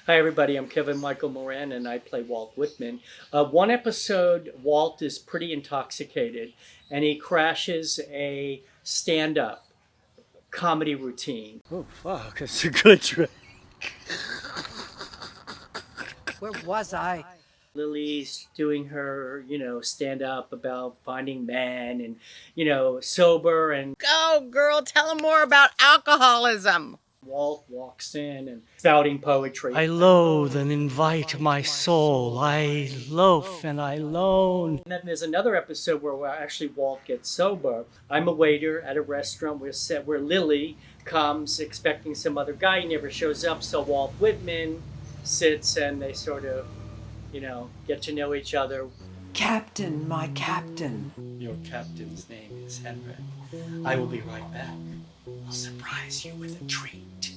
Hi, everybody. I'm Kevin Michael Moran, and I play Walt Whitman. One episode, Walt is pretty intoxicated, and he crashes a stand-up comedy routine. Oh, fuck! It's a good trick. Where was I? Lily's doing her, stand-up about finding men and, sober, and Go, girl, tell him more about alcoholism. Walt walks in and spouting poetry. I loathe and invite my soul. I loaf and I loan. And then there's another episode where actually Walt gets sober. I'm a waiter at a restaurant where Lily comes expecting some other guy. He never shows up, so Walt Whitman sits and they sort of, get to know each other. Captain, my captain. Your captain's name is Henry. I will be right back. I'll surprise you with a treat.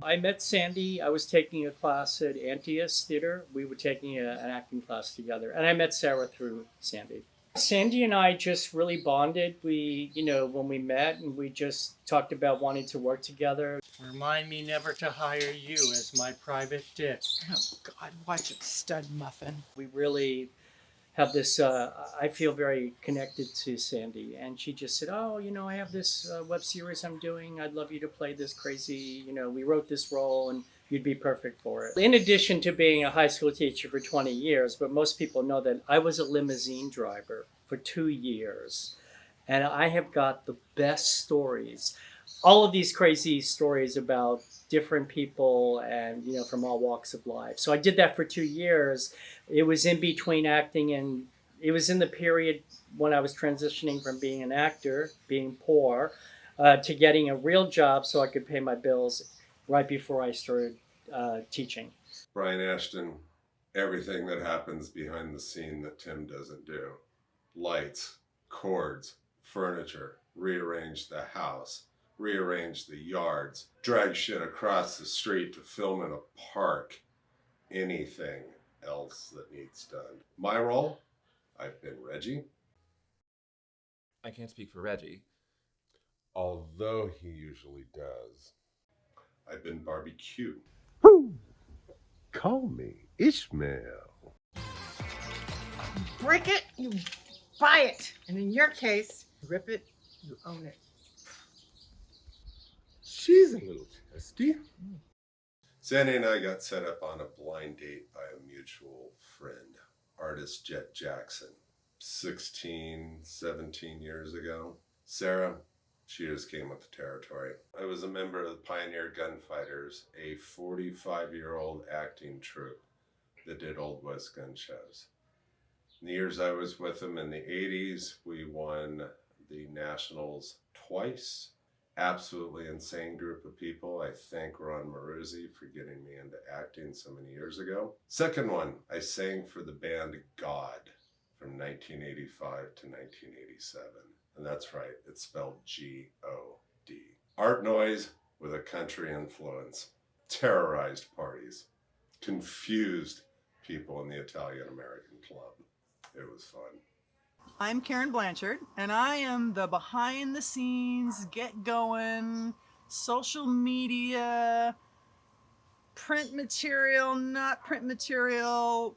I met Sandy. I was taking a class at Antius Theater. We were taking an acting class together. And I met Sarah through Sandy. Sandy and I just really bonded. We, when we met, and we just talked about wanting to work together. Remind me never to hire you as my private dick. Oh, God, watch it, stud muffin. We really have this, I feel very connected to Sandy. And she just said, oh, I have this web series I'm doing. I'd love you to play this crazy, we wrote this role and you'd be perfect for it. In addition to being a high school teacher for 20 years, but most people know that I was a limousine driver for 2 years. And I have got the best stories. All of these crazy stories about different people and, from all walks of life. So I did that for 2 years. It was in between acting, and it was in the period when I was transitioning from being an actor, being poor, to getting a real job so I could pay my bills right before I started teaching. Brian Ashton, everything that happens behind the scene that Tim doesn't do. Lights, cords, furniture, rearrange the house, rearrange the yards, drag shit across the street to film in a park, anything else that needs done. My role, I've been Reggie. I can't speak for Reggie. Although he usually does. I've been Barbecue. Who? Call me Ishmael. Break it, you buy it. And in your case, rip it, you own it. She's a little testy. Sandy and I got set up on a blind date by a mutual friend, artist Jet Jackson, 16, 17 years ago. Sarah, she just came with the territory. I was a member of the Pioneer Gunfighters, a 45-year-old acting troupe that did Old West gun shows. In the years I was with them in the 80s, we won the Nationals twice. Absolutely insane group of people. I thank Ron Maruzzi for getting me into acting so many years ago. Second one, I sang for the band God from 1985 to 1987. And that's right, it's spelled G-O-D. Art noise with a country influence. Terrorized parties. Confused people in the Italian American Club. It was fun. I'm Karen Blanchard, and I am the behind the scenes, get going, social media, print material, not print material,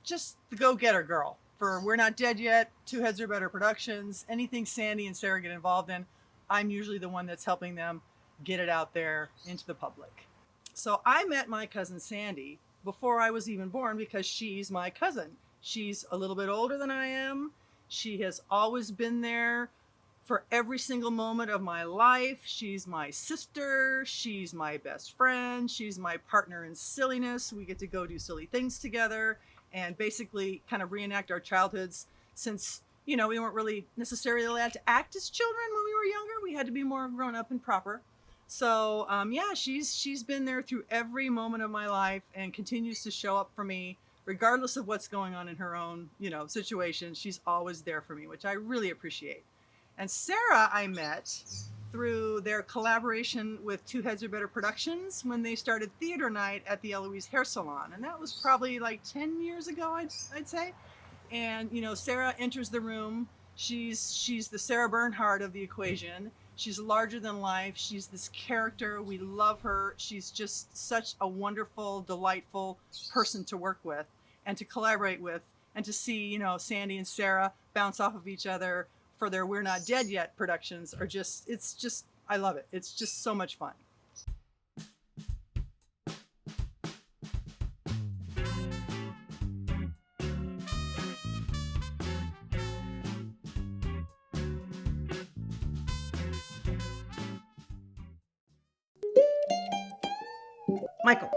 just the go-getter girl for We're Not Dead Yet, Two Heads or Better Productions, anything Sandy and Sarah get involved in. I'm usually the one that's helping them get it out there into the public. So I met my cousin Sandy before I was even born because she's my cousin. She's a little bit older than I am. She has always been there for every single moment of my life. She's my sister. She's my best friend. She's my partner in silliness. We get to go do silly things together and basically kind of reenact our childhoods since, we weren't really necessarily allowed to act as children when we were younger. We had to be more grown up and proper. So, she's been there through every moment of my life and continues to show up for me. Regardless of what's going on in her own, situation, she's always there for me, which I really appreciate. And Sarah, I met through their collaboration with Two Heads or Better Productions when they started theater night at the Eloise Hair Salon. And that was probably like 10 years ago, I'd say. And, Sarah enters the room. She's the Sarah Bernhardt of the equation. She's larger than life. She's this character. We love her. She's just such a wonderful, delightful person to work with and to collaborate with, and to see, you know, Sandy and Sarah bounce off of each other for their We're Not Dead Yet productions are just, it's just, I love it. It's just so much fun. Michael,